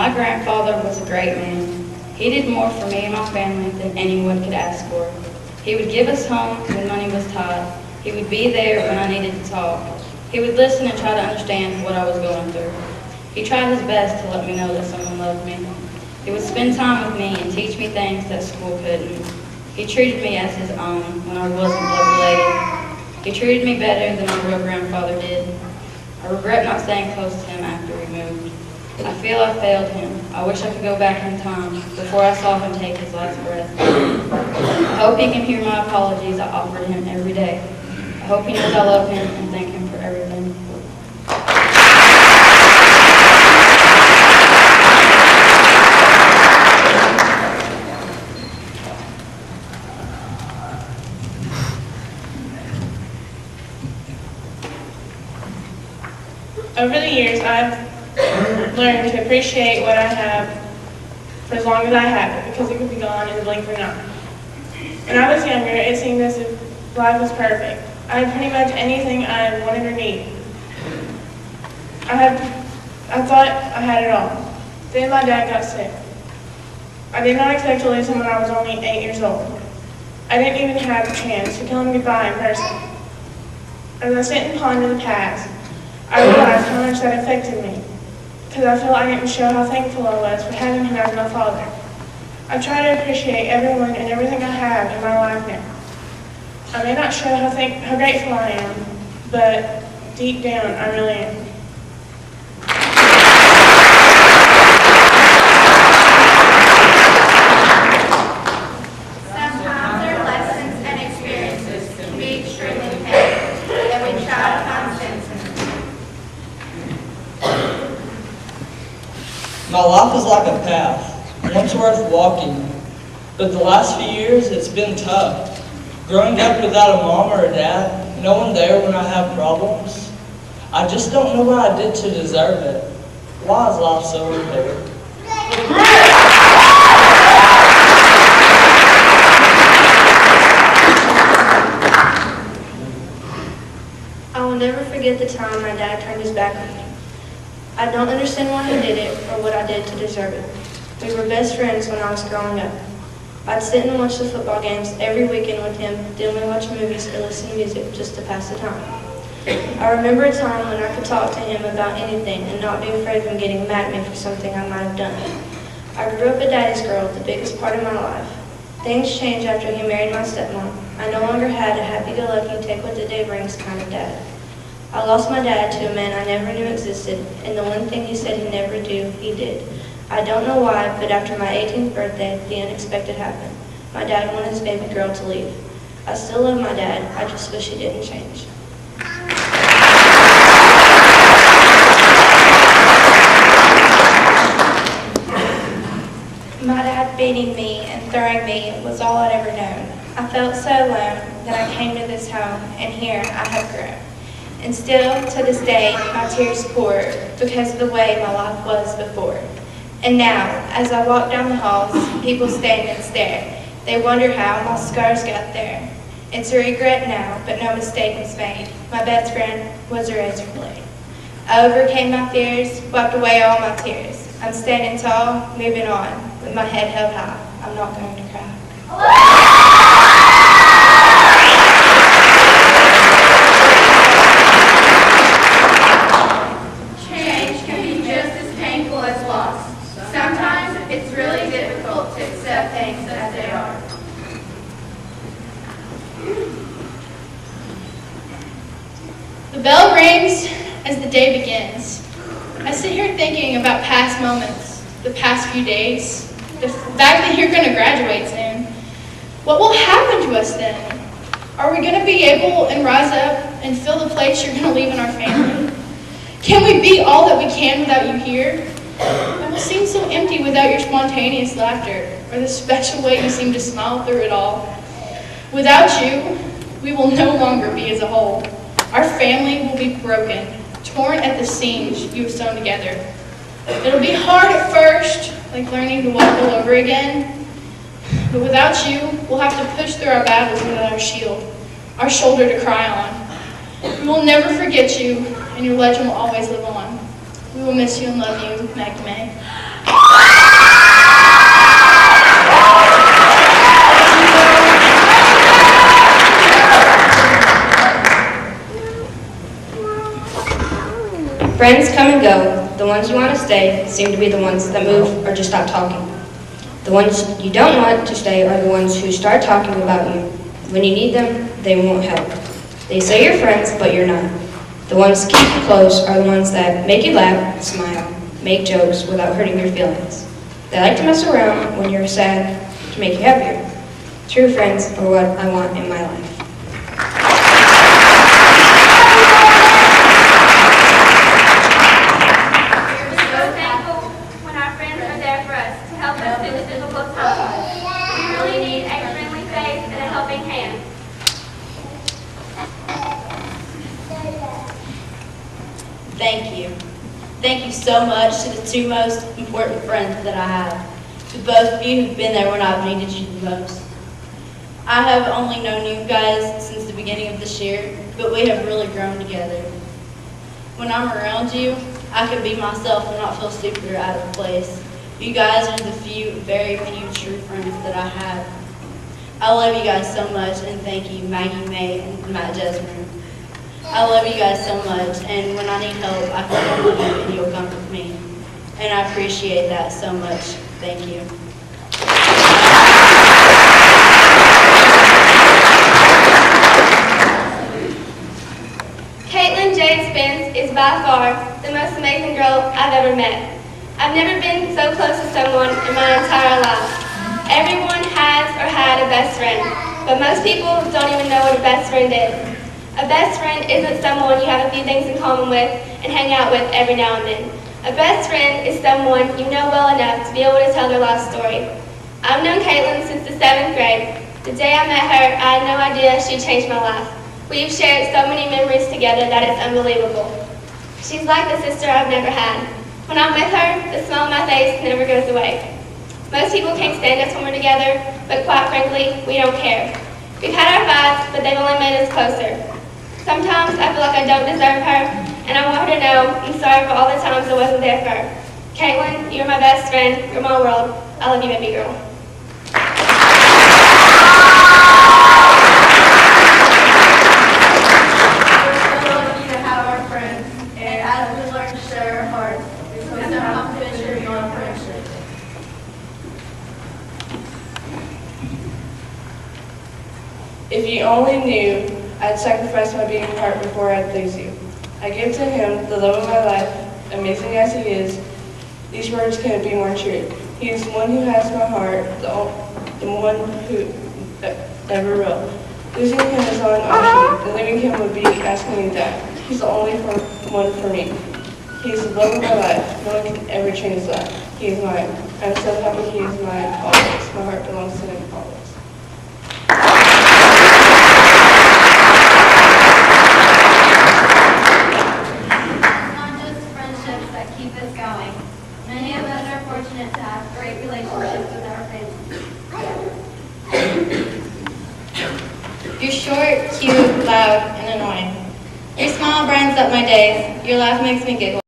My grandfather was a great man. He did more for me and my family than anyone could ask for. He would give us home when money was tight. He would be there when I needed to talk. He would listen and try to understand what I was going through. He tried his best to let me know that someone loved me. He would spend time with me and teach me things that school couldn't. He treated me as his own when I wasn't blood related. He treated me better than my real grandfather did. I regret not staying close to him after we moved. I feel I failed him. I wish I could go back in time before I saw him take his last breath. I hope he can hear my apologies I offered him every day. I hope he knows I love him and thank him for everything. Over the years, I've learned to appreciate what I have for as long as I have it, because it could be gone in the blink of an eye. When I was younger, it seemed as if life was perfect. I had pretty much anything I wanted or needed. I thought I had it all. Then my dad got sick. I did not expect to lose him when I was only 8 years old. I didn't even have a chance to tell him goodbye in person. As I sit and ponder the past, I realized how much that affected me, because I feel I didn't show how thankful I was for having him as my father. I try to appreciate everyone and everything I have in my life now. I may not show how grateful I am, but deep down, I really am. Sometimes our lessons and experiences can be extremely painful, and we try to find sense in them. My life is like a path, once worth walking, but the last few years it's been tough. Growing up without a mom or a dad, no one there when I have problems, I just don't know what I did to deserve it. Why is life so unfair? I will never forget the time my dad turned his back on me. I don't understand why he did it or what I did to deserve it. We were best friends when I was growing up. I'd sit and watch the football games every weekend with him, then we watch movies or listen to music just to pass the time. I remember a time when I could talk to him about anything and not be afraid of him getting mad at me for something I might have done. I grew up a daddy's girl, the biggest part of my life. Things changed after he married my stepmom. I no longer had a happy-go-lucky, take-what-the-day brings kind of dad. I lost my dad to a man I never knew existed, and the one thing he said he'd never do, he did. I don't know why, but after my 18th birthday, the unexpected happened. My dad wanted his baby girl to leave. I still love my dad, I just wish he didn't change. My dad beating me and throwing me was all I'd ever known. I felt so alone that I came to this home, and here I have grown. And still, to this day, my tears pour because of the way my life was before. And now, as I walk down the halls, people stand and stare. They wonder how my scars got there. It's a regret now, but no mistake was made. My best friend was a razor blade. I overcame my fears, wiped away all my tears. I'm standing tall, moving on, with my head held high. I'm not going to cry. Change can be just as painful as loss. Sometimes it's really difficult to accept things as they are. The bell rings as the day begins. I sit here thinking about past moments, the past few days, the fact that you're going to graduate soon. What will happen to us then? Are we going to be able and rise up and fill the place you're going to leave in our family? Can we be all that we can without you here? It will seem so empty without your spontaneous laughter or the special way you seem to smile through it all. Without you, we will no longer be as a whole. Our family will be broken, torn at the seams you have sewn together. It'll be hard at first, like learning to walk all over again. But without you, we'll have to push through our battles without our shield, our shoulder to cry on. We will never forget you, and your legend will always live on. We will miss you and love you, Maggie May. Friends come and go. The ones who want to stay seem to be the ones that move or just stop talking. The ones you don't want to stay are the ones who start talking about you. When you need them, they won't help. They say you're friends, but you're not. The ones to keep you close are the ones that make you laugh, smile, make jokes without hurting your feelings. They like to mess around when you're sad to make you happier. True friends are what I want in my life. We're so thankful when our friends are there for us to help us through the difficult times. We really need a friendly face and a helping hand. Thank you. Thank you so much to the two most important friends that I have, to both of you who've been there when I've needed you the most. I have only known you guys since the beginning of this year, but we have really grown together. When I'm around you, I can be myself and not feel super out of place. You guys are the very few true friends that I have. I love you guys so much, and thank you, Maggie May and Matt Jesmer. I love you guys so much, and when I need help, I can come to you and you'll comfort me. And I appreciate that so much. Thank you. Caitlin Jade Spence is by far the most amazing girl I've ever met. I've never been so close to someone in my entire life. Everyone has or had a best friend, but most people don't even know what a best friend is. A best friend isn't someone you have a few things in common with and hang out with every now and then. A best friend is someone you know well enough to be able to tell their life story. I've known Caitlin since the 7th grade. The day I met her, I had no idea she'd changed my life. We've shared so many memories together that it's unbelievable. She's like the sister I've never had. When I'm with her, the smile on my face never goes away. Most people can't stand us when we're together, but quite frankly, we don't care. We've had our fights, but they've only made us closer. Sometimes I feel like I don't deserve her, and I want her to know I'm sorry for all the times I wasn't there for her. Caitlin, you're my best friend. You're my world. I love you, baby girl. We're so lucky to have our friends, and as we learn to share our hearts, we so have to venture beyond friendship. If you only knew, I'd sacrifice my beating heart before I'd lose you. I give to him the love of my life, amazing as he is. These words couldn't be more true. He is the one who has my heart, the one who never will. Losing him is not an option, and leaving him would be asking me to die. He's the only one for me. He is the love of my life. No one can ever change that. He is mine. I'm so happy he is mine always. My heart belongs to him always. Keep us going. Many of us are fortunate to have great relationships with our families. You're short, cute, loud, and annoying. Your smile brightens up my days. Your laugh makes me giggle.